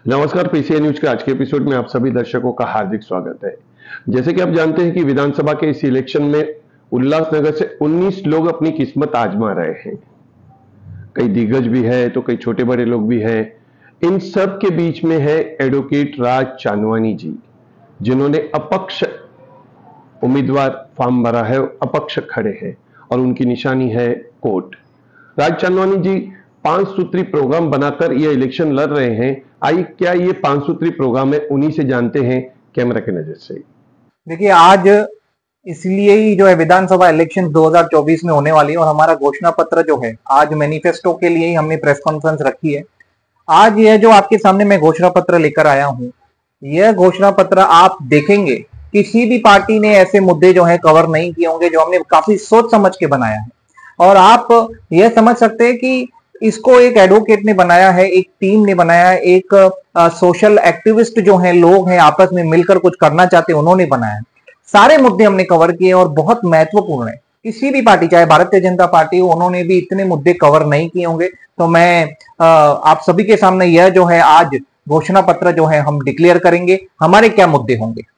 नमस्कार, PCA news के आज के एपिसोड में आप सभी दर्शकों का हार्दिक स्वागत है। जैसे कि आप जानते हैं कि विधानसभा के इस इलेक्शन में उल्लासनगर से 19 लोग अपनी किस्मत आजमा रहे हैं। कई दिग्गज भी है तो कई छोटे बड़े लोग भी हैं। इन सब के बीच में है एडवोकेट राज चांदवानी जी, जिन्होंने अपक्ष उम्मीदवार फॉर्म भरा है, अपक्ष खड़े हैं और उनकी निशानी है कोर्ट। राज चांदवानी जी 5 सूत्री प्रोग्राम बनाकर ये इलेक्शन लड़ रहे हैं। आइए क्या ये 5 सूत्री प्रोग्राम है, उन्हीं से जानते हैं कैमरा की नजर से। देखिए, आज इसलिए ही जो है विधानसभा इलेक्शन 2024 में होने वाली है और हमारा घोषणा पत्र जो है आज मैनिफेस्टो के लिए ही हमने प्रेस कॉन्फ्रेंस रखी है। आज यह जो आपके सामने मैं घोषणा पत्र लेकर आया हूं, यह घोषणा पत्र आप देखेंगे किसी भी पार्टी ने ऐसे मुद्दे जो है कवर नहीं किए होंगे, जो हमने काफी सोच समझ के बनाया है। और आप यह समझ सकते हैं कि इसको एक एडवोकेट ने बनाया है, एक टीम ने बनाया है, एक सोशल एक्टिविस्ट जो हैं, लोग हैं आपस में मिलकर कुछ करना चाहते हैं, उन्होंने बनाया है। सारे मुद्दे हमने कवर किए और बहुत महत्वपूर्ण है। किसी भी पार्टी, चाहे भारतीय जनता पार्टी हो, उन्होंने भी इतने मुद्दे कवर नहीं किए होंगे। तो मैं आप सभी के सामने यह जो है आज घोषणा पत्र जो है हम डिक्लेयर करेंगे, हमारे क्या मुद्दे होंगे।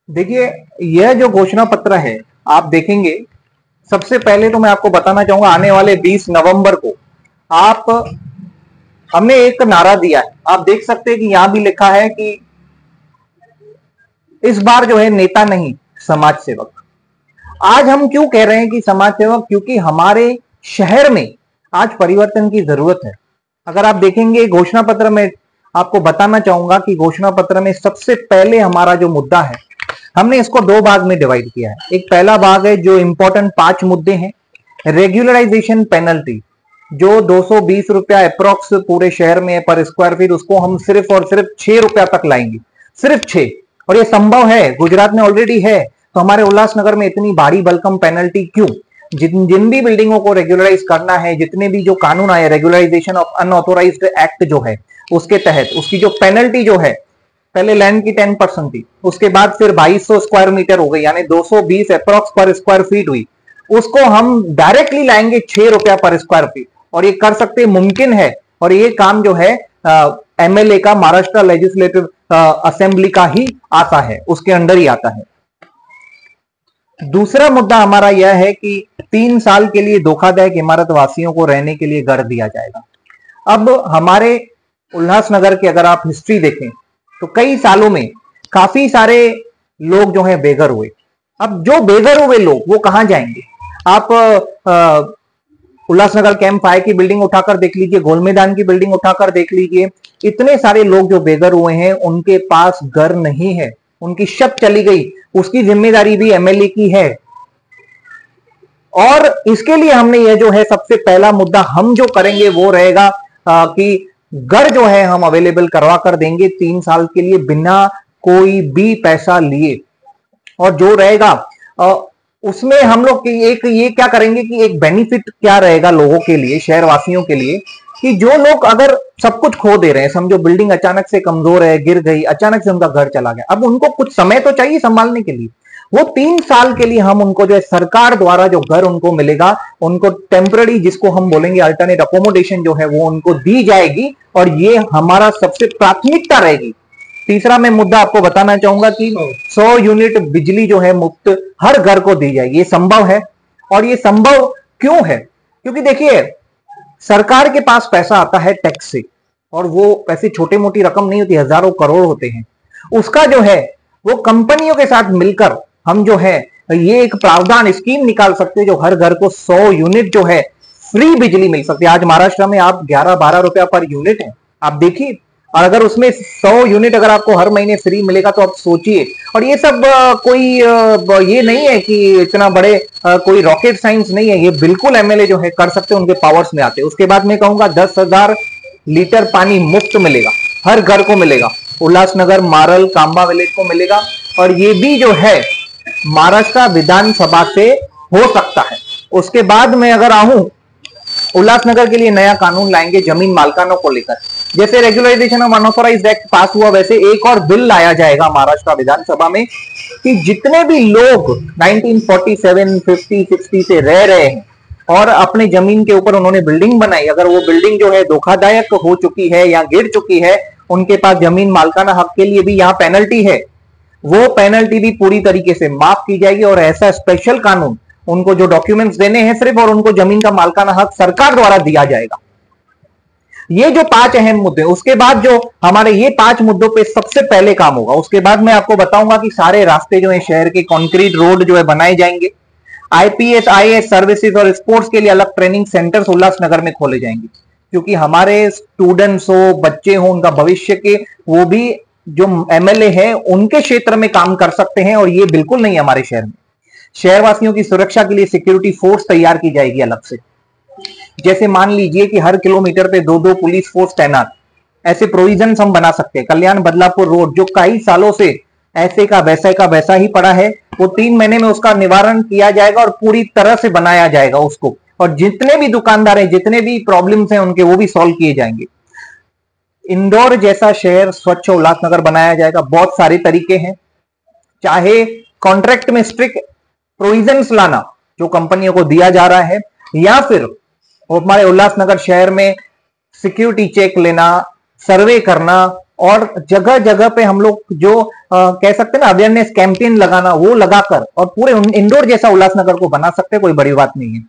देखिए, यह जो घोषणा पत्र है आप देखेंगे, सबसे पहले तो मैं आपको बताना चाहूंगा, आने वाले 20 नवंबर को हमने एक नारा दिया है। आप देख सकते हैं कि यहां भी लिखा है कि इस बार जो है नेता नहीं, समाज सेवक। आज हम क्यों कह रहे हैं कि समाज सेवक? क्योंकि हमारे शहर में आज परिवर्तन की जरूरत है। अगर आप देखेंगे घोषणा पत्र में, आपको बताना चाहूंगा कि घोषणा पत्र में सबसे पहले हमारा जो मुद्दा है, हमने इसको 2 भाग में डिवाइड किया है। एक पहला भाग है जो इंपॉर्टेंट 5 मुद्दे हैं। रेगुलराइजेशन पेनल्टी जो 220 रुपया अप्रोक्स पूरे शहर में पर स्क्वायर फीट, उसको हम सिर्फ और सिर्फ 6 रुपया तक लाएंगे, सिर्फ 6। और ये संभव है, गुजरात में ऑलरेडी है, तो हमारे उल्लासनगर में इतनी भारी भरकम पेनल्टी क्यों? जिन भी बिल्डिंगों को रेगुलराइज करना है, जितने भी जो कानून आए, रेगुलराइजेशन ऑफ अनऑथोराइज्ड एक्ट जो है, उसके तहत उसकी जो पेनल्टी जो है, पहले लैंड की 10% थी, उसके बाद फिर 2200 स्क्वायर मीटर हो गई, यानी 220 अप्रोक्स पर स्क्वायर फीट हुई। उसको हम डायरेक्टली लाएंगे 6 रुपया पर स्क्वायर फीट, और ये कर सकते, मुमकिन है। और ये काम जो है एमएलए का, महाराष्ट्र लेजिस्लेटिव असेंबली का ही आता है, उसके अंडर ही आता है। दूसरा मुद्दा हमारा यह है कि 3 साल के लिए धोखादायक इमारत वासियों को रहने के लिए घर दिया जाएगा। अब हमारे उल्लासनगर की अगर आप हिस्ट्री देखें तो कई सालों में काफी सारे लोग जो हैं बेघर हुए। अब जो बेघर हुए लोग वो कहां जाएंगे? आप उल्लासनगर कैंप फायर की बिल्डिंग उठाकर देख लीजिए, गोल मैदान की बिल्डिंग उठाकर देख लीजिए। इतने सारे लोग जो बेघर हुए हैं, उनके पास घर नहीं है, उनकी शब चली गई, उसकी जिम्मेदारी भी एमएलए की है। और इसके लिए हमने यह जो है सबसे पहला मुद्दा हम जो करेंगे वो रहेगा कि घर जो है हम अवेलेबल करवा कर देंगे 3 साल के लिए, बिना कोई भी पैसा लिए। और जो रहेगा उसमें हम लोग एक ये क्या करेंगे कि एक बेनिफिट क्या रहेगा लोगों के लिए, शहरवासियों के लिए, कि जो लोग अगर सब कुछ खो दे रहे हैं, समझो बिल्डिंग अचानक से कमजोर है, गिर गई, अचानक से उनका घर चला गया, अब उनको कुछ समय तो चाहिए संभालने के लिए। वो 3 साल के लिए हम उनको जो है सरकार द्वारा जो घर उनको मिलेगा, उनको टेम्पररी, जिसको हम बोलेंगे अल्टरनेट अकोमोडेशन जो है, वो उनको दी जाएगी। और ये हमारा सबसे प्राथमिकता रहेगी। तीसरा मैं मुद्दा आपको बताना चाहूंगा कि 100 यूनिट बिजली जो है मुफ्त हर घर को दी जाएगी। ये संभव है। और ये संभव क्यों है? क्योंकि देखिए, सरकार के पास पैसा आता है टैक्स से, और वो पैसे छोटी मोटी रकम नहीं होती, हजारों करोड़ होते हैं। उसका जो है वो कंपनियों के साथ मिलकर हम जो है ये एक प्रावधान स्कीम निकाल सकते हैं, जो हर घर को 100 यूनिट जो है फ्री बिजली मिल सकती है। आज महाराष्ट्र में आप 11-12 रुपया पर यूनिट है, आप देखिए। और अगर उसमें 100 यूनिट अगर आपको हर महीने फ्री मिलेगा तो आप सोचिए। और ये सब कोई ये नहीं है कि इतना बड़े कोई रॉकेट साइंस नहीं है, ये बिल्कुल एमएलए जो है कर सकते हैं, उनके पावर्स में आते हैं। उसके बाद मैं कहूंगा 10,000 लीटर पानी मुफ्त मिलेगा, हर घर को मिलेगा, उल्लासनगर, मारल, कांबा विलेज को मिलेगा। और ये भी जो है महाराष्ट्र विधानसभा से हो सकता है। उसके बाद में अगर आऊं, उल्लासनगर के लिए नया कानून लाएंगे जमीन मालकानों को लेकर। जैसे regularisation of unauthorised act pass हुआ, वैसे एक और बिल लाया जाएगा महाराष्ट्र विधानसभा में कि जितने भी लोग 1947, 50, 60 से रह रहे हैं और अपने जमीन के ऊपर उन्होंने बिल्डिंग बनाई, अगर वो बिल्डिंग जो है धोखादायक हो चुकी है या गिर चुकी है, उनके पास जमीन मालकाना हक के लिए भी यहाँ पेनल्टी है, वो पेनल्टी भी पूरी तरीके से माफ की जाएगी। और ऐसा स्पेशल कानून, उनको जो डॉक्यूमेंट्स देने हैं सिर्फ, और उनको जमीन का मालकाना हक सरकार द्वारा दिया जाएगा। ये जो 5 अहम मुद्दे, उसके बाद जो हमारे ये 5 मुद्दों पे सबसे पहले काम होगा, उसके बाद मैं आपको बताऊंगा कि सारे रास्ते जो है शहर के, कंक्रीट रोड जो है बनाए जाएंगे। आईपीएस, आईएएस सर्विसेज और स्पोर्ट्स के लिए अलग ट्रेनिंग सेंटर्स उल्लासनगर में खोले जाएंगे, क्योंकि हमारे स्टूडेंट्स हो, बच्चे हो, उनका भविष्य के, वो भी जो एमएलए है उनके क्षेत्र में काम कर सकते हैं, और ये बिल्कुल नहीं हमारे शहर में। शहरवासियों की सुरक्षा के लिए सिक्योरिटी फोर्स तैयार की जाएगी अलग से। जैसे मान लीजिए कि हर किलोमीटर पे 2-2 पुलिस फोर्स तैनात, ऐसे प्रोविजन हम बना सकते हैं। कल्याण बदलापुर रोड जो कई सालों से ऐसे का वैसा ही पड़ा है, वो 3 महीने में उसका निवारण किया जाएगा और पूरी तरह से बनाया जाएगा उसको, और जितने भी दुकानदार हैं, जितने भी प्रॉब्लम्स हैं उनके, वो भी सॉल्व किए जाएंगे। इंदौर जैसा शहर स्वच्छ उल्लासनगर बनाया जाएगा। बहुत सारे तरीके हैं, चाहे कॉन्ट्रैक्ट में स्ट्रिक्ट प्रोविजंस लाना जो कंपनियों को दिया जा रहा है, या फिर हमारे उल्लासनगर शहर में सिक्योरिटी चेक लेना, सर्वे करना, और जगह जगह पे हम लोग जो कह सकते हैं ना अवेयरनेस कैंपेन लगाना, वो लगाकर और पूरे इंदौर जैसा उल्लासनगर को बना सकते हैं। कोई बड़ी बात नहीं है।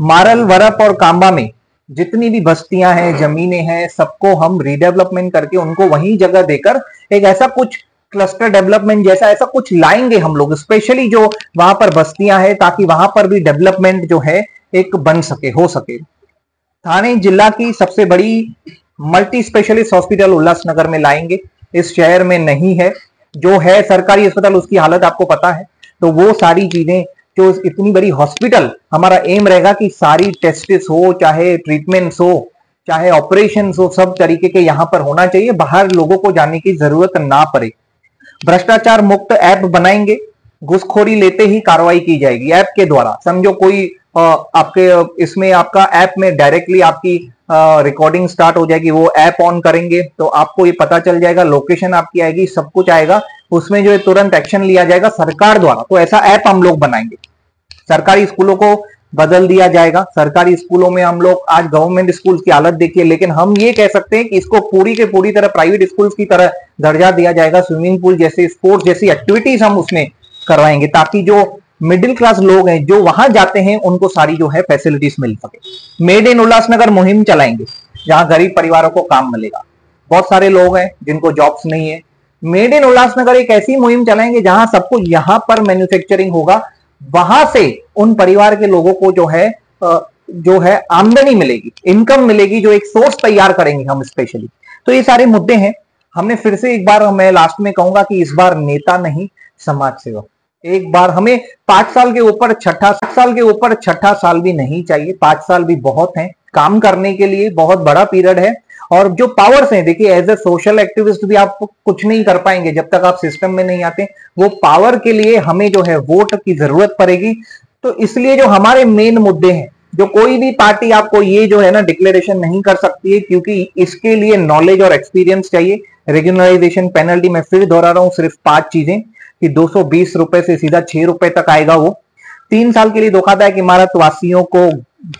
मारल, वरप और कांबा में जितनी भी बस्तियां हैं, जमीनें हैं, सबको हम रीडेवलपमेंट करके उनको वही जगह देकर एक ऐसा कुछ क्लस्टर डेवलपमेंट जैसा ऐसा कुछ लाएंगे हम लोग, स्पेशली जो वहां पर बस्तियां हैं, ताकि वहां पर भी डेवलपमेंट जो है एक बन सके, हो सके। थाने जिला की सबसे बड़ी मल्टी स्पेशलिस्ट हॉस्पिटल उल्लासनगर में लाएंगे। इस शहर में नहीं है, जो है सरकारी अस्पताल उसकी हालत आपको पता है। तो वो सारी चीजें, जो इतनी बड़ी हॉस्पिटल, हमारा एम रहेगा कि सारी टेस्ट्स हो, चाहे ट्रीटमेंट्स हो, चाहे ऑपरेशन हो, सब तरीके के यहाँ पर होना चाहिए, बाहर लोगों को जाने की जरूरत ना पड़े। भ्रष्टाचार मुक्त ऐप बनाएंगे, घुसखोरी लेते ही कार्रवाई की जाएगी ऐप के द्वारा। समझो कोई आपके इसमें, आपका ऐप में डायरेक्टली आपकी रिकॉर्डिंग स्टार्ट हो जाएगी, वो ऐप ऑन करेंगे तो आपको ये पता चल जाएगा, लोकेशन आपकी आएगी, सब कुछ आएगा, उसमें जो है तुरंत एक्शन लिया जाएगा सरकार द्वारा। तो ऐसा ऐप हम लोग बनाएंगे। सरकारी स्कूलों को बदल दिया जाएगा। सरकारी स्कूलों में हम लोग, आज गवर्नमेंट स्कूल की हालत देखिए, लेकिन हम ये कह सकते हैं कि इसको पूरी के पूरी तरह प्राइवेट स्कूल की तरह दर्जा दिया जाएगा। स्विमिंग पूल जैसे, स्पोर्ट्स जैसी एक्टिविटीज हम उसमें करवाएंगे, ताकि जो मिडिल क्लास लोग हैं जो वहां जाते हैं उनको सारी जो है फैसिलिटीज मिल सके। मेड इन उल्लासनगर मुहिम चलाएंगे, जहां गरीब परिवारों को काम मिलेगा। बहुत सारे लोग हैं जिनको जॉब्स नहीं है। मेड इन उल्लासनगर एक ऐसी मुहिम चलाएंगे जहां सबको यहां पर मैन्युफैक्चरिंग होगा, वहां से उन परिवार के लोगों को जो है आमदनी मिलेगी, इनकम मिलेगी, जो एक सोर्स तैयार करेंगे हम स्पेशली। तो ये सारे मुद्दे हैं। हमने फिर से एक बार, मैं लास्ट में कहूंगा कि इस बार नेता नहीं, समाज सेवक। एक बार हमें 5 साल के ऊपर छठा साल भी नहीं चाहिए। 5 साल भी बहुत है काम करने के लिए, बहुत बड़ा पीरियड है। और जो पावर्स हैं, देखिए एज ए सोशल एक्टिविस्ट भी आप कुछ नहीं कर पाएंगे जब तक आप सिस्टम में नहीं आते। वो पावर के लिए हमें जो है वोट की जरूरत पड़ेगी। तो इसलिए जो हमारे मेन मुद्दे हैं, जो कोई भी पार्टी आपको ये जो है ना डिक्लेरेशन नहीं कर सकती है, क्योंकि इसके लिए नॉलेज और एक्सपीरियंस चाहिए। रेगुलराइजेशन पेनल्टी, मैं फिर दोहरा रहा हूं, सिर्फ 5 चीजें कि 220 रुपए से सीधा 6 रुपए तक आएगा वो। 3 साल के लिए धोखादायक इमारत वासियों को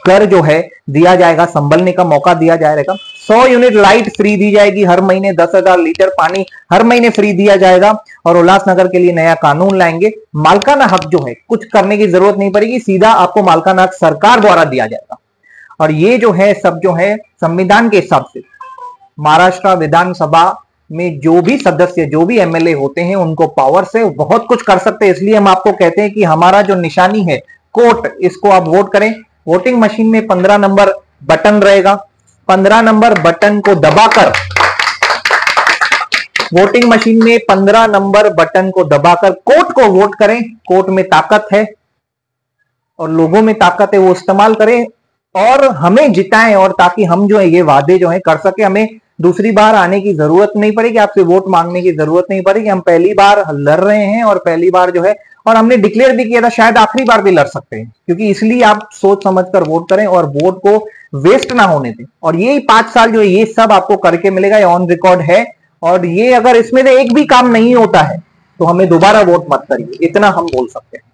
घर जो है दिया जाएगा, संभलने का मौका दिया जाएगा। 100 यूनिट लाइट फ्री दी जाएगी हर महीने। 10,000 लीटर पानी हर महीने फ्री दिया जाएगा। और उल्लासनगर के लिए नया कानून लाएंगे। मालकाना हक जो है, कुछ करने की जरूरत नहीं पड़ेगी, सीधा आपको मालकाना हक सरकार द्वारा दिया जाएगा। और ये जो है सब जो है संविधान के हिसाब से, महाराष्ट्र विधानसभा में जो भी सदस्य, जो भी एमएलए होते हैं, उनको पावर से बहुत कुछ कर सकते हैं। इसलिए हम आपको कहते हैं कि हमारा जो निशानी है कोट, इसको आप वोट करें। वोटिंग मशीन में 15 नंबर बटन रहेगा। 15 नंबर बटन को दबाकर, वोटिंग मशीन में 15 नंबर बटन को दबाकर कोट को वोट करें। कोट में ताकत है और लोगों में ताकत है, वो इस्तेमाल करें और हमें जिताएं। और ताकि हम जो है ये वादे जो है कर सके, हमें दूसरी बार आने की जरूरत नहीं पड़ेगी, आपसे वोट मांगने की जरूरत नहीं पड़ेगी। हम पहली बार लड़ रहे हैं और पहली बार जो है और हमने डिक्लेयर भी किया था शायद आखिरी बार भी लड़ सकते हैं, क्योंकि इसलिए आप सोच समझकर वोट करें और वोट को वेस्ट ना होने दें। और यही 5 साल जो है ये सब आपको करके मिलेगा, ये ऑन रिकॉर्ड है। और ये अगर इसमें से एक भी काम नहीं होता है तो हमें दोबारा वोट मत करिए, इतना हम बोल सकते हैं।